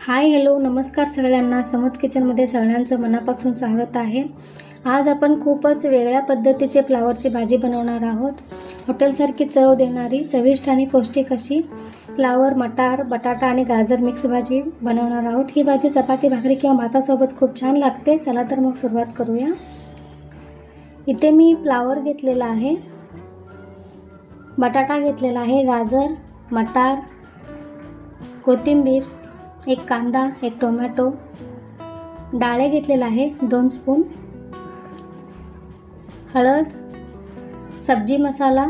Hi hello नमस्कार सगळ्यांना. समत किचनमध्ये सगळ्यांचं मनापासून स्वागत आहे. आज आपण खूपच वेगळ्या पद्धतीचे फ्लावरची भाजी बनवणार आहोत. हॉटेलसारखी चव देणारी, चविष्ट आणि पौष्टिक अशी फ्लावर, मटार, बटाटा आणि गाजर मिक्स भाजी बनवणार आहोत. ही भाजी चपाती, भाकरी किंवा भातासोबत खूप छान लागते. चला तर मग सुरुवात करूया. इथे मी फ्लावर घेतलेला आहे, बटाटा घेतलेला आहे, गाजर, मटार, कोथिंबीर, एक कांदा, एक टोमॅटो, डाळे घेतलेला आहे 2 स्पून, हळद, सब्जी मसाला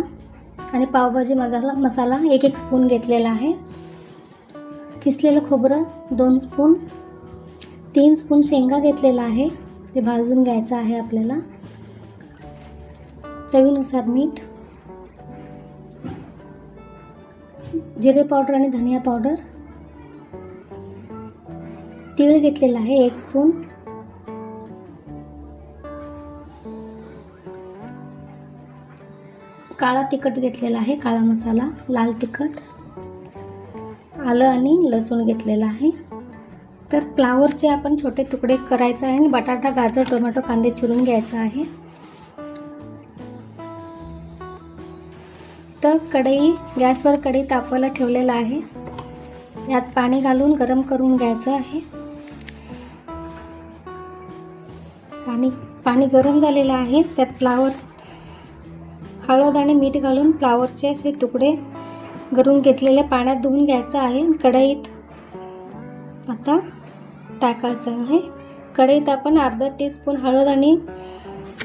आणि पावभाजी मसाला 1 स्पून घेतलेला आहे. किसलेलं खोबरं 2 स्पून, 3 स्पून शेंगा घेतलेला आहे, ते भाजून घ्यायचं आहे आपल्याला. चवीनुसार मीठ, जिरे पावडर आणि धनिया पावडर, तीळ घेतलेला आहे 1 स्पून, काळा तिखट घेतलेला आहे, काळा मसाला, लाल तिखट, आलं आणि लसूण घेतलेला आहे. तर फ्लावरचे आपण छोटे तुकडे करायचे आहे आणि बटाटा, गाजर, टोमॅटो, कांदे चिरून घ्यायचा आहे. तर गॅसवर कढई तापवायला ठेवलेला आहे. यात पाणी घालून गरम करून घ्यायचं आहे. पाणी गरम झालेलं आहे. त्यात फ्लावर, हळद आणि मीठ घालून फ्लावरचे असे तुकडे करून घेतलेल्या पाण्यात धुवून घ्यायचं आहे. कढईत आता टाकायचं आहे. कढईत आपण अर्धा टीस्पून हळद आणि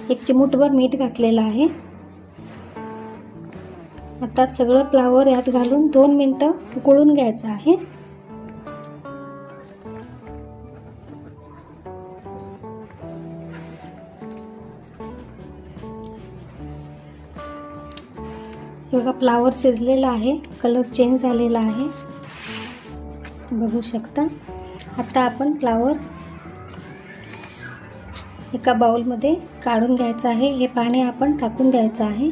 1 चिमूटभर मीठ घातलेलं आहे. आता सगळं फ्लावर यात घालून 2 मिनिटं उकळून घ्यायचं आहे. बघा फ्लावर शिजलेला आहे, कलर चेंज झालेला आहे, बघू शकता. आता आपण फ्लावर एका बाउलमध्ये काढून घ्यायचं आहे. हे पाणी आपण टाकून द्यायचं आहे.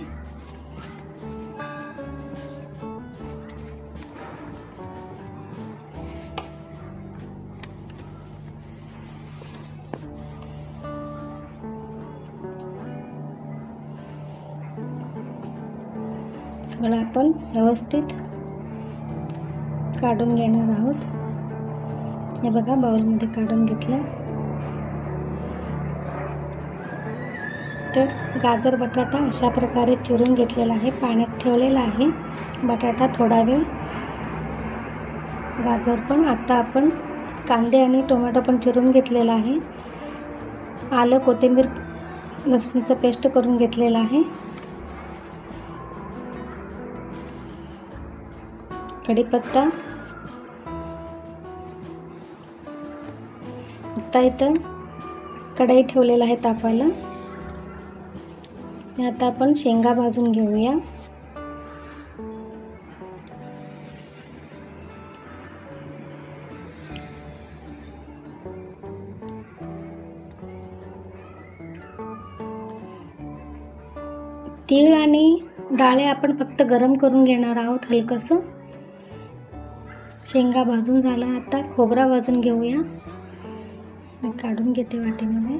सगळं आपण व्यवस्थित काढून घेणार आहोत. हे बघा बाउलमध्ये काढून घेतलं. तर गाजर, बटाटा अशा प्रकारे चिरून घेतलेला आहे, पाण्यात ठेवलेला आहे. बटाटा थोडा वेळ, गाजर पण. आता आपण कांदे आणि टोमॅटो पण चिरून घेतलेला आहे. आलं, कोथिंबीर, लसूणचं पेस्ट करून घेतलेलं आहे. कढीपत्ता. आता इथं कढई ठेवलेला आहे तापायला. आता आपण शेंगा भाजून घेऊया. तीळ आणि डाळे आपण फक्त गरम करून घेणार आहोत हलकंसं. शेंगा भाजून झाला. आता खोबरा भाजून घेऊया. काढून घेते वाटीमध्ये.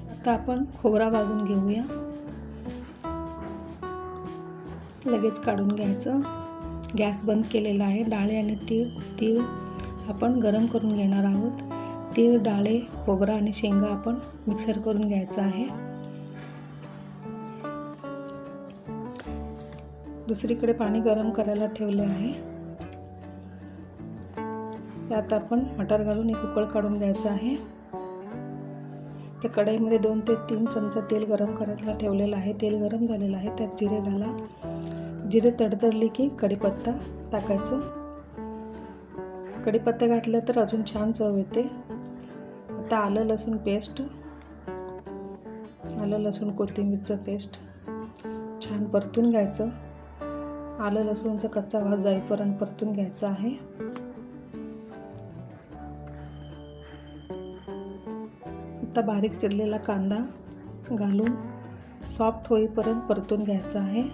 आता आपण खोबरा भाजून घेऊया. लगेच काढून घ्यायचं. गॅस बंद केलेला आहे. डाळे आणि तीळ आपण गरम करून घेणार आहोत. तीळ, डाळे, खोबरा आणि शेंगा आपण मिक्सर करून घ्यायचं आहे. दुसरीकडे पाणी गरम करायला ठेवले आहे. त्यात आपण मटार घालून 1 उकळ काढून घ्यायचं आहे. त्या कढईमध्ये 2 ते 3 चमचा तेल गरम करायला ठेवलेलं आहे. तेल गरम झालेलं आहे. त्यात जिरे घाला. जिरे तडतडले की कढीपत्ता टाकायचं. कढीपत्ता घातला तर अजून छान चव येते. आता आलं लसूण पेस्ट, आलं लसूण कोथिंबीरचं पेस्ट छान परतून घ्यायचं. आलं लसूणचा कच्चा वास जाईपर्यंत परतून घ्यायचा आहे. आता बारीक चिरलेला कांदा घालून सॉफ्ट होईपर्यंत परतून घ्यायचा आहे.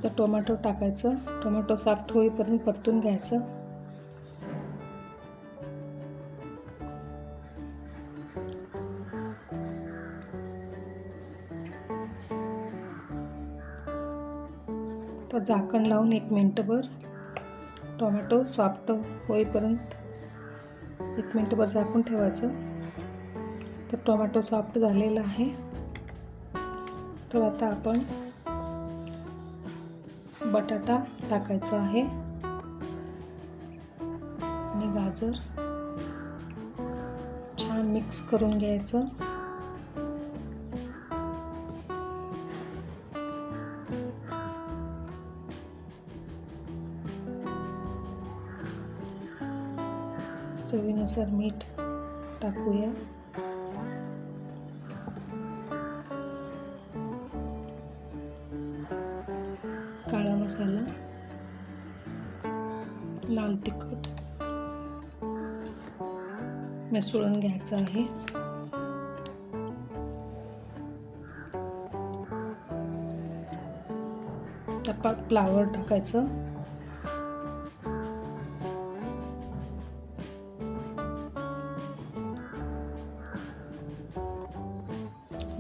तर टोमॅटो टाकायचं. टोमॅटो सॉफ्ट होईपर्यंत परतून घ्यायचं. तर झाकण लावून 1 मिनिटभर टोमॅटो सॉफ्ट होईपर्यंत 1 मिनिटभर झाकून ठेवायचं. तर टोमॅटो सॉफ्ट झालेला आहे. तर आता आपण बटाटा टाकायचा आहे आणि गाजर छान मिक्स करून घ्यायचं. चवीनुसार मीठ टाकूया. काळा मसाला, लाल तिखट मिसळून घ्यायचं आहे. त्यात फ्लावर टाकायचं.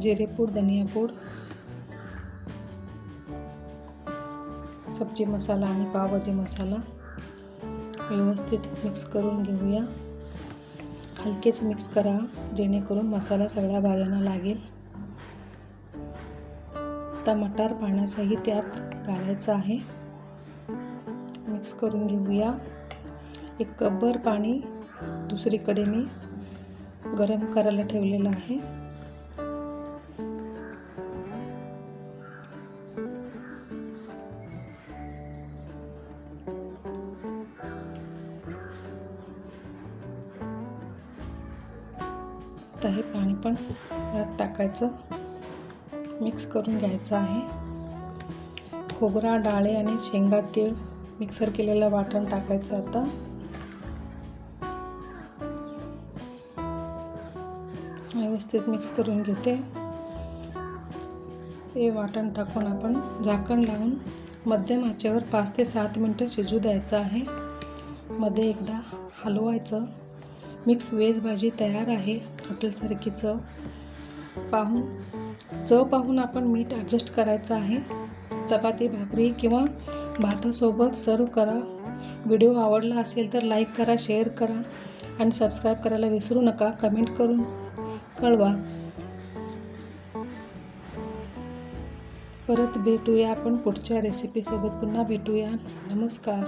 जिरेपूड, धनियापूड, सब्जी मसाला आणि पावभाजी मसाला व्यवस्थित मिक्स करून घेऊया. हलकेच मिक्स करा जेणेकरून मसाला सगळ्या भाज्यांना लागेल. आता मटार पाण्यासही त्यात घालायचं आहे. मिक्स करून घेऊया. 1 कपभर पाणी दुसरीकडे मी गरम करायला ठेवलेलं आहे. आता हे पाणी पण यात टाकायचं. मिक्स करून घ्यायचं आहे. खोबरा, डाळे आणि शेंगा तीळ मिक्सर केलेलं वाटण टाकायचं. आता व्यवस्थित मिक्स करून घेते. हे वाटण टाकून आपण झाकण लावून मध्यम आचेवर 5 ते 7 मिनिटं शिजू द्यायचं आहे. मध्ये एकदा हलवायचं. मिक्स व्हेज भाजी तयार आहे. हॉटेलसारखी चव पाहून आपण मीठ ॲडजस्ट करायचं आहे. चपाती, भाकरी किंवा भातासोबत सर्व करा. व्हिडिओ आवडला असेल तर लाईक करा, शेअर करा आणि सबस्क्राईब करायला विसरू नका. कमेंट करून कळवा. परत भेटूया आपण पुढच्या रेसिपीसोबत. पुन्हा भेटूया. नमस्कार.